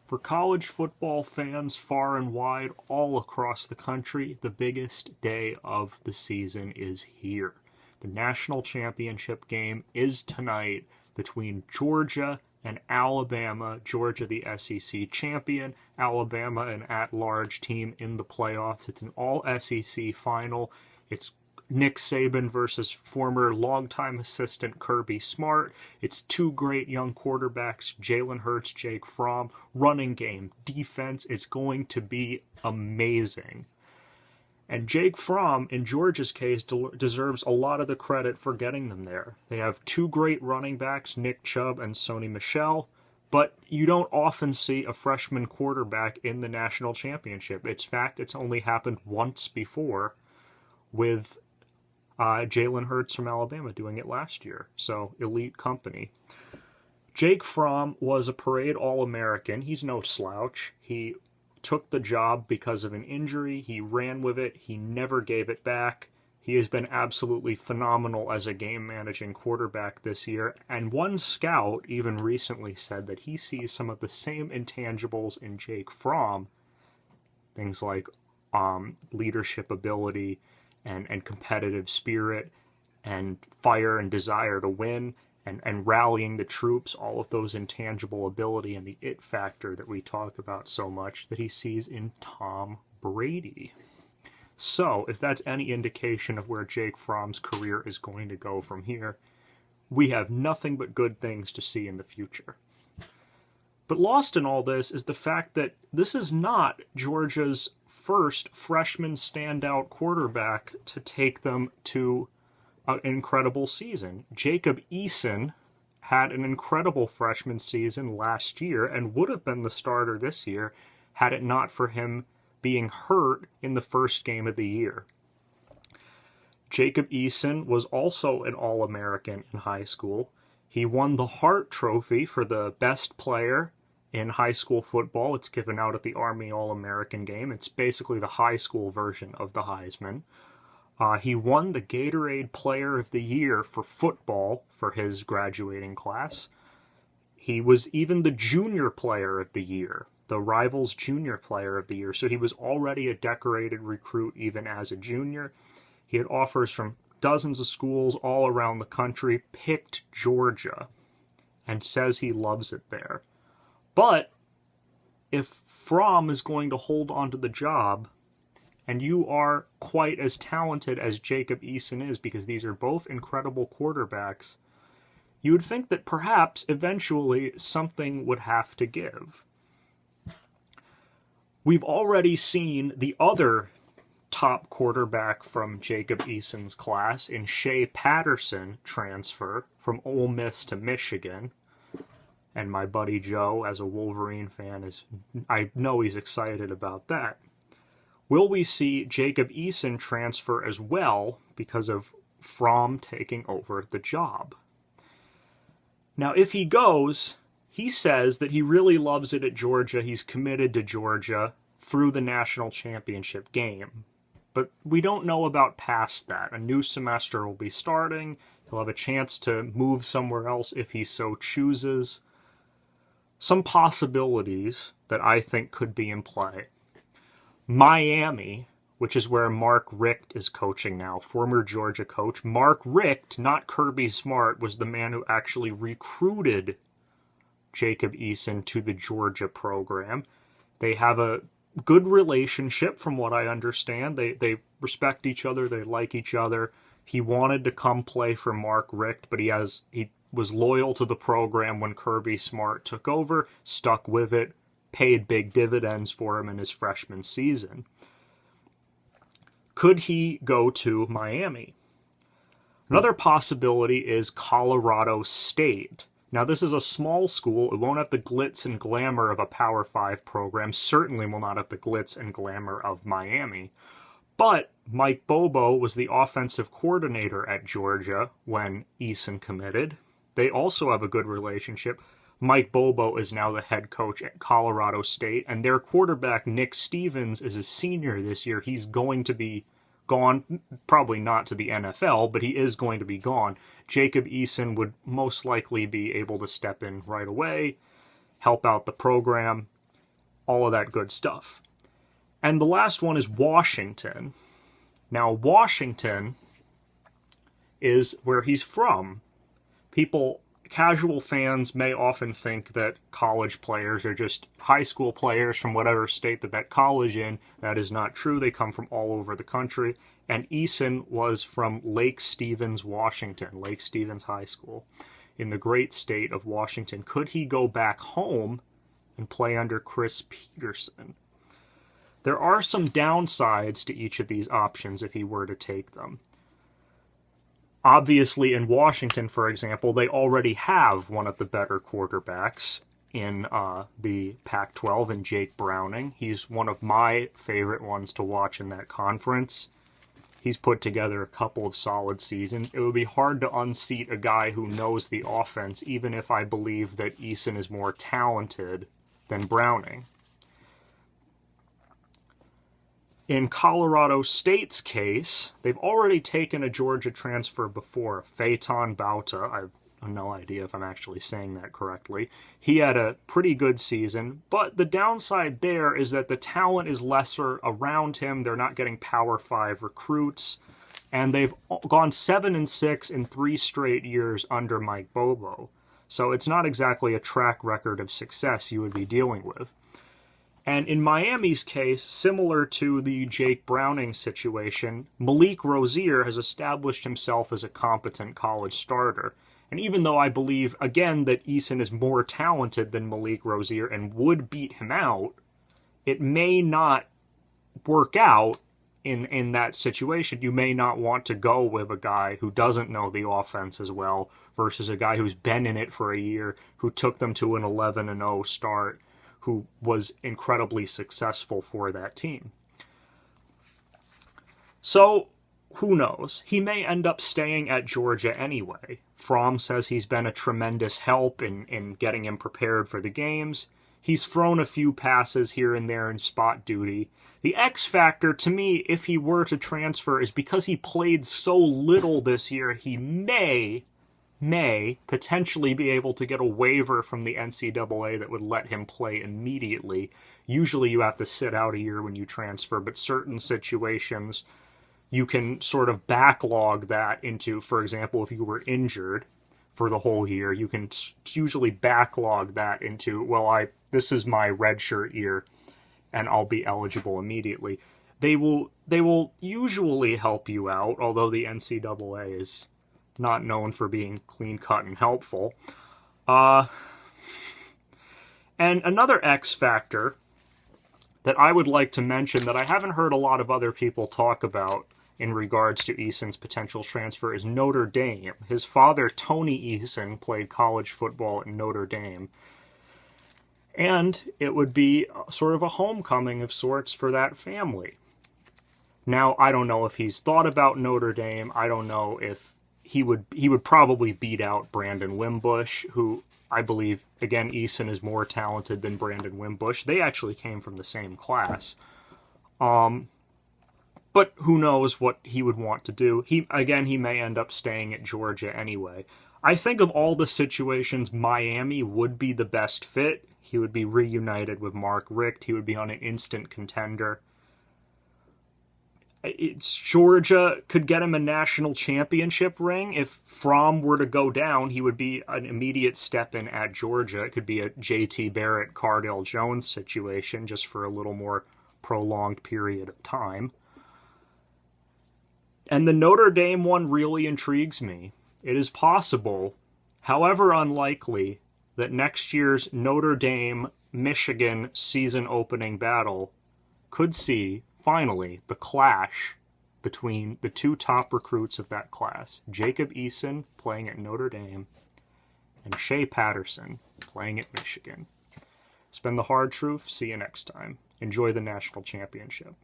For college football fans far and wide, all across the country, the biggest day of the season is here. The national championship game is tonight between Georgia and Alabama. Georgia, the SEC champion, Alabama, an at-large team in the playoffs. It's an all-SEC final. It's Nick Saban versus former longtime assistant Kirby Smart. It's two great young quarterbacks, Jalen Hurts, Jake Fromm. Running game, defense, it's going to be amazing. And Jake Fromm, in Georgia's case, deserves a lot of the credit for getting them there. They have two great running backs, Nick Chubb and Sony Michel, but you don't often see a freshman quarterback in the national championship. It's only happened once before with Jalen Hurts from Alabama doing it last year. So, elite company. Jake Fromm was a parade All-American. He's no slouch. He took the job because of an injury. He ran with it. He never gave it back. He has been absolutely phenomenal as a game-managing quarterback this year. And one scout even recently said that he sees some of the same intangibles in Jake Fromm. Things like leadership ability, and competitive spirit, and fire and desire to win, and rallying the troops, all of those intangible ability and the it factor that we talk about so much that he sees in Tom Brady. So, if that's any indication of where Jake Fromm's career is going to go from here, we have nothing but good things to see in the future. But lost in all this is the fact that this is not Georgia's first freshman standout quarterback to take them to an incredible season. Jacob Eason had an incredible freshman season last year and would have been the starter this year had it not for him being hurt in the first game of the year. Jacob Eason was also an All-American in high school. He won the Hart Trophy for the best player in high school football. It's given out at the Army All-American game. It's basically the high school version of the Heisman. He won the Gatorade Player of the Year for football for his graduating class. He was even the Junior Player of the Year, the Rivals Junior Player of the Year. So he was already a decorated recruit even as a junior. He had offers from dozens of schools all around the country, picked Georgia, and says he loves it there. But if Fromm is going to hold on to the job, and you are quite as talented as Jacob Eason is, because these are both incredible quarterbacks, you would think that perhaps eventually something would have to give. We've already seen the other top quarterback from Jacob Eason's class in Shea Patterson transfer from Ole Miss to Michigan. And my buddy Joe, as a Wolverine fan, I know he's excited about that. Will we see Jacob Eason transfer as well because of Fromm taking over the job? Now, if he goes, he says that he really loves it at Georgia. He's committed to Georgia through the national championship game. But we don't know about past that. A new semester will be starting. He'll have a chance to move somewhere else if he so chooses. Some possibilities that I think could be in play. Miami, which is where Mark Richt is coaching now, former Georgia coach. Mark Richt, not Kirby Smart, was the man who actually recruited Jacob Eason to the Georgia program. They have a good relationship from what I understand. They respect each other, they like each other. He wanted to come play for Mark Richt, but he was loyal to the program when Kirby Smart took over, stuck with it, paid big dividends for him in his freshman season. Could he go to Miami? Another possibility is Colorado State. Now, this is a small school. It won't have the glitz and glamour of a Power 5 program. Certainly will not have the glitz and glamour of Miami. But Mike Bobo was the offensive coordinator at Georgia when Eason committed. They also have a good relationship. Mike Bobo is now the head coach at Colorado State, and their quarterback, Nick Stevens, is a senior this year. He's going to be gone, probably not to the NFL, but he is going to be gone. Jacob Eason would most likely be able to step in right away, help out the program. all of that good stuff. And the last one is Washington. Now, Washington is where he's from. Casual fans may often think that college players are just high school players from whatever state that college in. That is not true. They come from all over the country. And Eason was from Lake Stevens, Washington, Lake Stevens High School, in the great state of Washington. Could he go back home and play under Chris Petersen? There are some downsides to each of these options if he were to take them. Obviously, in Washington, for example, they already have one of the better quarterbacks in the Pac-12 in Jake Browning. He's one of my favorite ones to watch in that conference. He's put together a couple of solid seasons. It would be hard to unseat a guy who knows the offense, even if I believe that Eason is more talented than Browning. In Colorado State's case, they've already taken a Georgia transfer before, Phaeton Bauta. I have no idea if I'm actually saying that correctly. He had a pretty good season, but the downside there is that the talent is lesser around him. They're not getting Power 5 recruits, and they've gone 7-6 in 3 straight years under Mike Bobo. So it's not exactly a track record of success you would be dealing with. And in Miami's case, similar to the Jake Browning situation, Malik Rozier has established himself as a competent college starter. And even though I believe, again, that Eason is more talented than Malik Rozier and would beat him out, it may not work out in that situation. You may not want to go with a guy who doesn't know the offense as well versus a guy who's been in it for a year, who took them to an 11-0 start, who was incredibly successful for that team. So, who knows? He may end up staying at Georgia anyway. Fromm says he's been a tremendous help in getting him prepared for the games. He's thrown a few passes here and there in spot duty. The X factor, to me, if he were to transfer, is because he played so little this year, he may potentially be able to get a waiver from the NCAA that would let him play immediately. Usually you have to sit out a year when you transfer, but certain situations you can sort of backlog that into, for example, if you were injured for the whole year, you can usually backlog that into, well, this is my redshirt year, and I'll be eligible immediately. They will usually help you out, although the NCAA is not known for being clean-cut and helpful. And another X factor that I would like to mention that I haven't heard a lot of other people talk about in regards to Eason's potential transfer is Notre Dame. His father, Tony Eason, played college football at Notre Dame. And it would be sort of a homecoming of sorts for that family. Now, I don't know if he's thought about Notre Dame. I don't know if he would probably beat out Brandon Wimbush, who I believe, again, Eason is more talented than Brandon Wimbush. They actually came from the same class. But who knows what he would want to do. He may end up staying at Georgia anyway. I think of all the situations, Miami would be the best fit. He would be reunited with Mark Richt. He would be on an instant contender. Georgia could get him a national championship ring. If Fromm were to go down, he would be an immediate step in at Georgia. It could be a J.T. Barrett, Cardale Jones situation just for a little more prolonged period of time. And the Notre Dame one really intrigues me. It is possible, however unlikely, that next year's Notre Dame-Michigan season opening battle could see, finally, the clash between the 2 top recruits of that class, Jacob Eason playing at Notre Dame and Shea Patterson playing at Michigan. It's been The Hard Truth. See you next time. Enjoy the national championship.